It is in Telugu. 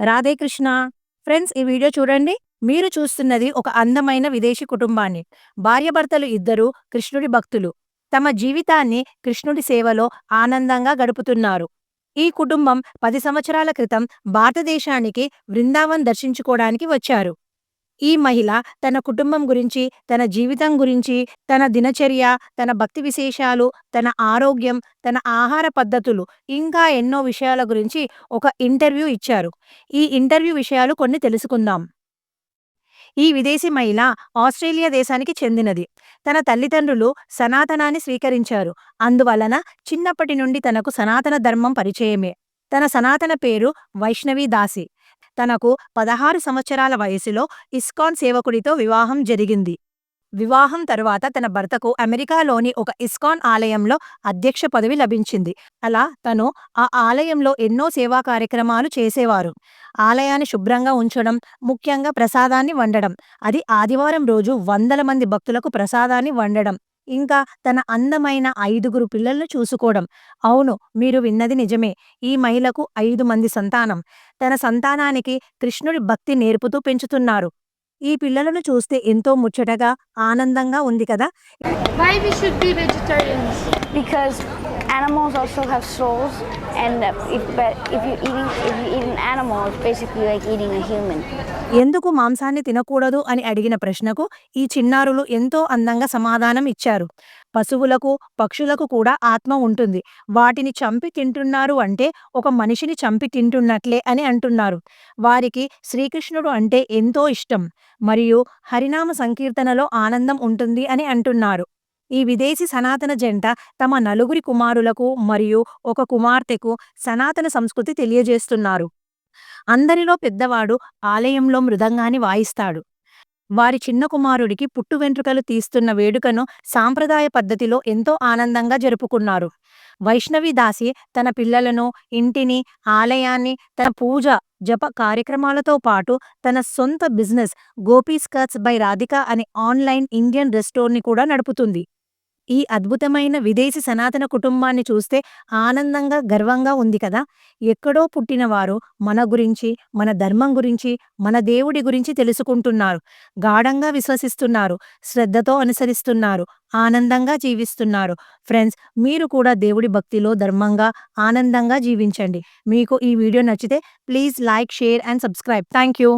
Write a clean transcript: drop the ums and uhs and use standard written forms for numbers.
రాధే కృష్ణ. ఫ్రెండ్స్, ఈ వీడియో చూడండి. మీరు చూస్తున్నది ఒక అందమైన విదేశీ కుటుంబాన్ని. భార్యాభర్తలు ఇద్దరూ కృష్ణుడి భక్తులు. తమ జీవితాన్ని కృష్ణుడి సేవలో ఆనందంగా గడుపుతున్నారు. ఈ కుటుంబం 10 సంవత్సరాల క్రితం భారతదేశానికి బృందావన్ దర్శించుకోవడానికి వచ్చారు. ఈ మహిళ తన కుటుంబం గురించి, తన జీవితం గురించి, తన దినచర్య, తన భక్తి విశేషాలు, తన ఆరోగ్యం, తన ఆహార పద్ధతులు, ఇంకా ఎన్నో విషయాల గురించి ఒక ఇంటర్వ్యూ ఇచ్చారు. ఈ ఇంటర్వ్యూ విషయాలు కొన్ని తెలుసుకుందాం. ఈ విదేశీ మహిళ ఆస్ట్రేలియా దేశానికి చెందినది. తన తల్లిదండ్రులు సనాతనాన్ని స్వీకరించారు. అందువలన చిన్నప్పటి నుండి తనకు సనాతన ధర్మం పరిచయమే. తన సనాతన పేరు వైష్ణవి దాసి. తనకు 16 సంవత్సరాల వయసులో ఇస్కాన్ సేవకుడితో వివాహం జరిగింది. వివాహం తరువాత తన భర్తకు అమెరికాలోని ఒక ఇస్కాన్ ఆలయంలో అధ్యక్ష పదవి లభించింది. అలా తను ఆ ఆలయంలో ఎన్నో సేవా కార్యక్రమాలు చేసేవారు. ఆలయాన్ని శుభ్రంగా ఉంచడం, ముఖ్యంగా ప్రసాదాన్ని వండడం. అది ఆదివారం రోజు వందల మంది భక్తులకు ప్రసాదాన్ని వండడం. ఇంకా తన అందమైన 5గురు పిల్లలను చూసుకోవడం. అవును, మీరు విన్నది నిజమే. ఈ మహిళకు 5 మంది సంతానం. తన సంతానానికి కృష్ణుడి భక్తి నేర్పుతూ పెంచుతున్నారు. ఈ పిల్లలను చూస్తే ఎంతో ముచ్చటగా, ఆనందంగా ఉంది కదా! Why we should be vegetarians? Because animals also have souls, and if you eat an animal, it's basically like eating a human. ఎందుకు మాంసాన్ని తినకూడదు అని అడిగిన ప్రశ్నకు ఈ చిన్నారులు ఎంతో అందంగా సమాధానం ఇచ్చారు. పశువులకు, పక్షులకు కూడా ఆత్మ ఉంటుంది. వాటిని చంపి తింటున్నారు అంటే ఒక మనిషిని చంపి తింటున్నట్లే అని అంటున్నారు. వారికి శ్రీకృష్ణుడు అంటే ఎంతో ఇష్టం మరియు హరినామ సంకీర్తనలో ఆనందం ఉంటుంది అని అంటున్నారు. ఈ విదేశీ సనాతన జంట తమ నలుగురి కుమారులకు మరియు ఒక కుమార్తెకు సనాతన సంస్కృతి తెలియజేస్తున్నారు. అందరిలో పెద్దవాడు ఆలయంలో మృదంగాన్ని వాయిస్తాడు. వారి చిన్న కుమారుడికి పుట్టు వెంట్రుకలు తీస్తున్న వేడుకను సాంప్రదాయ పద్ధతిలో ఎంతో ఆనందంగా జరుపుకున్నారు. వైష్ణవి దాసి తన పిల్లలను, ఇంటిని, ఆలయాన్ని, తన పూజ, జప కార్యక్రమాలతో పాటు తన సొంత business Gopi skirts by Radhika అనే ఆన్లైన్ ఇండియన్ రెస్టోర్ని కూడా నడుపుతుంది. ఈ అద్భుతమైన విదేశీ సనాతన కుటుంబాన్ని చూస్తే ఆనందంగా, గర్వంగా ఉంది కదా! ఎక్కడో పుట్టినవారు మన గురించి, మన ధర్మం గురించి, మన దేవుడి గురించి తెలుసుకుంటున్నారు. గాఢంగా విశ్వసిస్తున్నారు. శ్రద్ధతో అనుసరిస్తున్నారు. ఆనందంగా జీవిస్తున్నారు. ఫ్రెండ్స్, మీరు కూడా దేవుడి భక్తిలో ధర్మంగా, ఆనందంగా జీవించండి. మీకు ఈ వీడియో నచ్చితే please like, share and subscribe. Thank you.